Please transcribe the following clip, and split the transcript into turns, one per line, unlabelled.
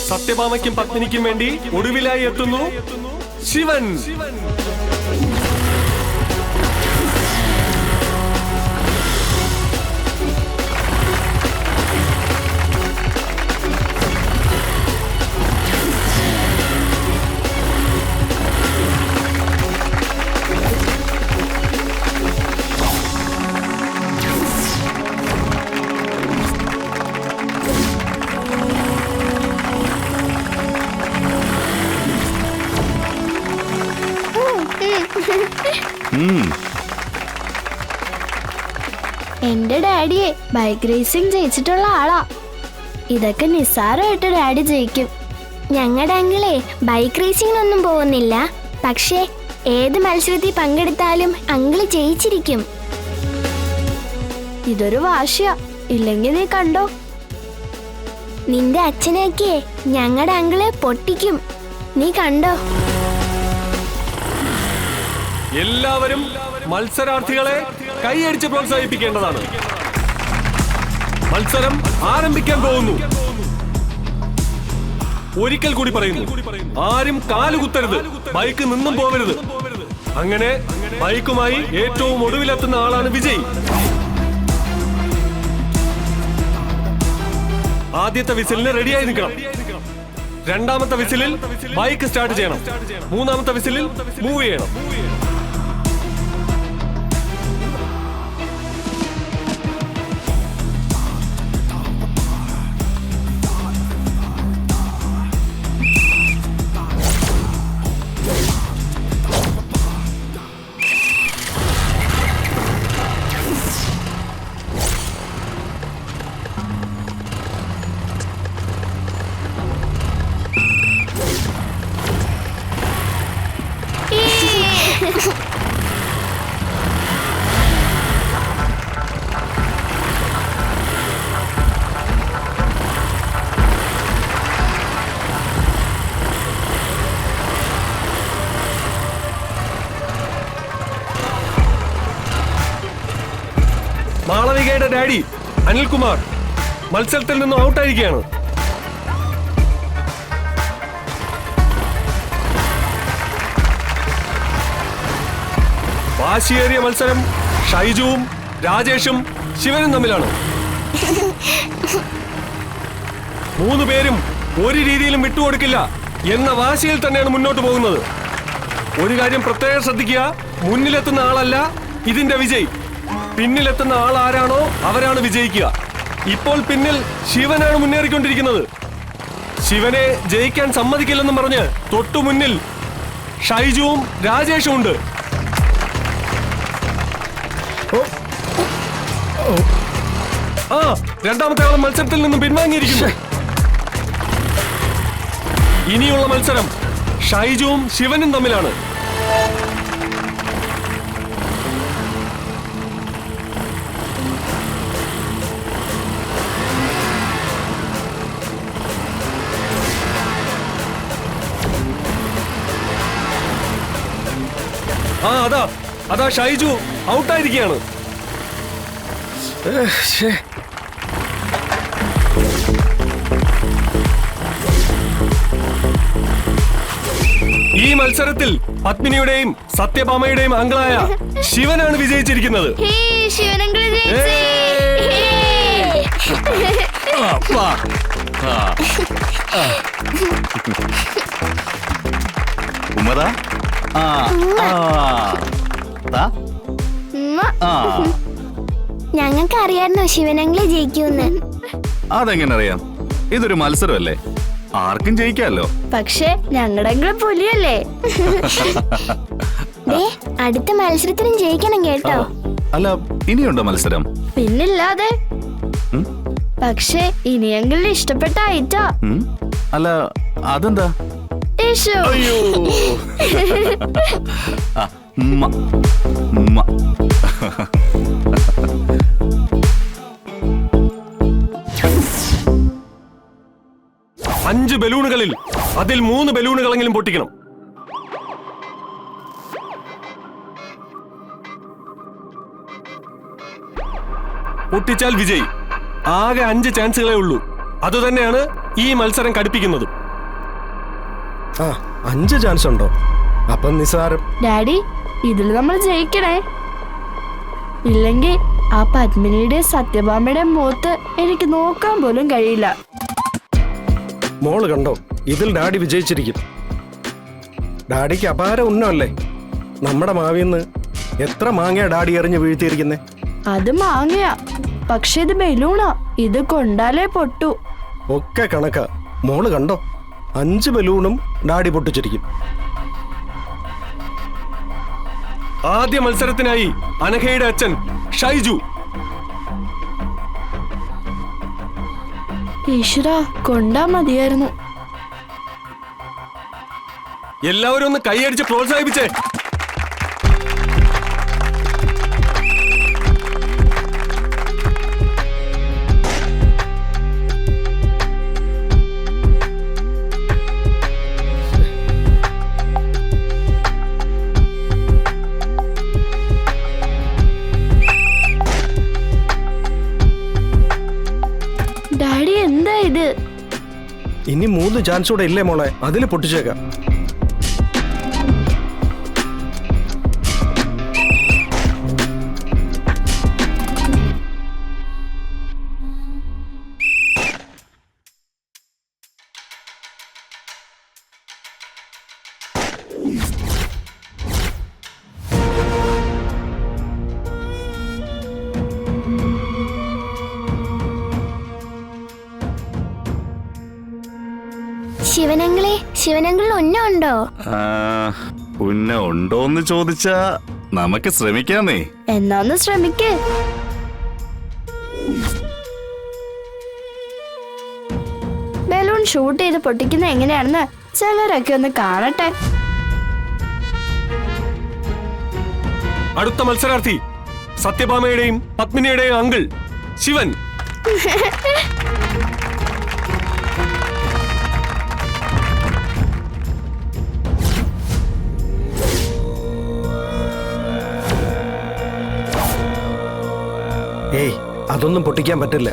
സത്യഭാമയ്ക്കും പത്മിനിക്കും വേണ്ടി ഒടുവിലായി എത്തുന്നു ശിവൻ.
എന്റെ ഡാഡിയെ ബൈക്ക് റേസിംഗ് ജയിച്ചിട്ടുള്ള ആളാ. ഇതൊക്കെ നിസ്സാരമായിട്ട് ഡാഡി ജയിക്കും. ഞങ്ങളുടെ അങ്കിളെ ബൈക്ക് റേസിംഗിനൊന്നും പോകുന്നില്ല, പക്ഷേ ഏത് മത്സരത്തിൽ പങ്കെടുത്താലും അങ്കിള് ജയിച്ചിരിക്കും. ഇതൊരു വാശിയാ, ഇല്ലെങ്കിൽ നീ കണ്ടോ, നിന്റെ അച്ഛനെയൊക്കെ ഞങ്ങളുടെ അങ്കിള് പൊട്ടിക്കും. നീ കണ്ടോ?
എല്ലാവരും മത്സരാർത്ഥികളെ കൈയടിച്ച് പ്രോത്സാഹിപ്പിക്കേണ്ടതാണ്. മത്സരം ആരംഭിക്കാൻ പോകുന്നു. ഒരിക്കൽ കൂടി പറയുന്നു, ആരും കാലുകുത്തരുത്, ബൈക്ക് നിന്നും പോകരുത്. അങ്ങനെ ബൈക്കുമായി ഏറ്റവും ഒടുവിലെത്തുന്ന ആളാണ് വിജയ്. ആദ്യത്തെ വിസിലിന് റെഡിയായി നിൽക്കണം. രണ്ടാമത്തെ വിസിലിൽ ബൈക്ക് സ്റ്റാർട്ട് ചെയ്യണം. മൂന്നാമത്തെ വിസിലിൽ മൂവ് ചെയ്യണം. മാളവികയുടെ ഡാഡി അനിൽകുമാർ മത്സരത്തിൽ നിന്നും ഔട്ടായിരിക്കുകയാണ്. വാശിയേറിയ മത്സരം ഷൈജുവും രാജേഷും ശിവനും തമ്മിലാണ്. മൂന്ന് പേരും ഒരു രീതിയിലും വിട്ടുകൊടുക്കില്ല എന്ന വാശിയിൽ തന്നെയാണ് മുന്നോട്ട് പോകുന്നത്. ഒരു കാര്യം പ്രത്യേകം ശ്രദ്ധിക്കുക, മുന്നിലെത്തുന്ന ആളല്ല ഇതിന്റെ വിജയ്. പിന്നിലെത്തുന്ന ആൾ ആരാണോ അവരാണ് വിജയിക്കുക. ഇപ്പോൾ പിന്നിൽ ശിവനാണ് മുന്നേറിക്കൊണ്ടിരിക്കുന്നത്. ശിവനെ ജയിക്കാൻ സമ്മതിക്കില്ലെന്നും പറഞ്ഞ് തൊട്ടു മുന്നിൽ ഷൈജുവും രാജേഷും ഉണ്ട്. രണ്ടാമത്തെ ആൾ മത്സരത്തിൽ നിന്നും പിൻവാങ്ങിയിരിക്കുന്നു. ഇനിയുള്ള മത്സരം ഷൈജുവും ശിവനും തമ്മിലാണ്. അതാ ഷൈജു ഔട്ടായിരിക്കുകയാണ്. ഈ മത്സരത്തിൽ പത്മിനിയുടെയും സത്യഭാമയുടെയും അങ്കിളായ ശിവനാണ് വിജയിച്ചിരിക്കുന്നത്.
ഞങ്ങൾക്ക് അറിയാമായിരുന്നോ ശിവനങ്കിള് ജയിക്കൂന്ന്?
അതെങ്ങനെ അറിയാം? ഇതൊരു മത്സരമല്ലേ, ആർക്കും ജയിക്കാമല്ലോ.
പക്ഷെ ഞങ്ങളുടെ പുലിയല്ലേ. അടുത്ത മത്സരത്തിനും ജയിക്കണം കേട്ടോ.
അല്ല, ഇനിയുണ്ടോ മത്സരം?
പിന്നില്ലാതെ. പക്ഷെ ഇനിയെങ്കിലും ഇഷ്ടപ്പെട്ട ഐറ്റാ.
അല്ല, അതെന്താ?
അയ്യോ, 5 ബലൂണുകളിൽ അതിൽ 3 ബലൂണുകളെങ്കിലും പൊട്ടിക്കണം. പൊട്ടിച്ചാൽ വിജയ്. ആകെ 5 ചാൻസുകളേ ഉള്ളൂ. അതുതന്നെയാണ് ഈ മത്സരം കടുപ്പിക്കുന്നത്.
5 ചാൻസ് ഉണ്ടോ? അപ്പം നിസാരം.
ഡാഡി, ഇതിൽ നമ്മൾ ജയിക്കണേ. ഇല്ലെങ്കിൽ ആ പത്മിനിയുടെ സത്യഭാമയുടെ മുഖത്ത് എനിക്ക് നോക്കാൻ പോലും കഴിയില്ല.
മോള് കണ്ടോ, ഇതിൽ ഡാഡി വിജയിച്ചിരിക്കും. ഡാഡിക്ക് അപാര ഉന്നമല്ലേ. നമ്മുടെ മാവിന്ന് എത്ര മാങ്ങയാ ഡാഡി എറിഞ്ഞ് വീഴ്ത്തിയിരിക്കുന്നേ.
അത് മാങ്ങയാ, പക്ഷെ ഇത് ബലൂണാ. ഇത് കൊണ്ടാലേ പൊട്ടു.
ഒക്കെ കണക്കാ. മോള് കണ്ടോ, 5 ബലൂണും ഡാഡി പൊട്ടിച്ചിരിക്കും.
ആദ്യ മത്സരത്തിനായി അനഘയുടെ അച്ഛൻ ഷൈജു.
ഈശ്വര, കൊണ്ടാ മതിയായിരുന്നു.
എല്ലാവരും ഒന്ന് കൈയടിച്ച് പ്രോത്സാഹിപ്പിച്ചേ.
ഡാഡി, എന്താ ഇത്?
ഇനി 3 ചാൻസ് കൂടെ ഇല്ലേ മോളെ, അതിൽ പൊട്ടിച്ചേക്കാം.
ശിവനങ്കിൾ ഉണ്ടോ?
ഉന്ന ഉണ്ടോന്ന് ചോദിച്ചാ നമുക്ക് ശ്രമിക്കാന്നേ.
എന്നാന്ന് ശ്രമിക്കേ. ബലൂൺ ഷൂട്ട് ചെയ്ത് പൊട്ടിക്കുന്ന എങ്ങനെയാണെന്ന് ചിലരൊക്കെ ഒന്ന് കാണട്ടെ.
അടുത്ത മത്സരാർത്ഥി സത്യഭാമയുടെയും പത്മിനിയുടെയും അങ്കിൾ ശിവൻ.
ഏയ്, അതൊന്നും പൊട്ടിക്കാൻ പറ്റില്ല.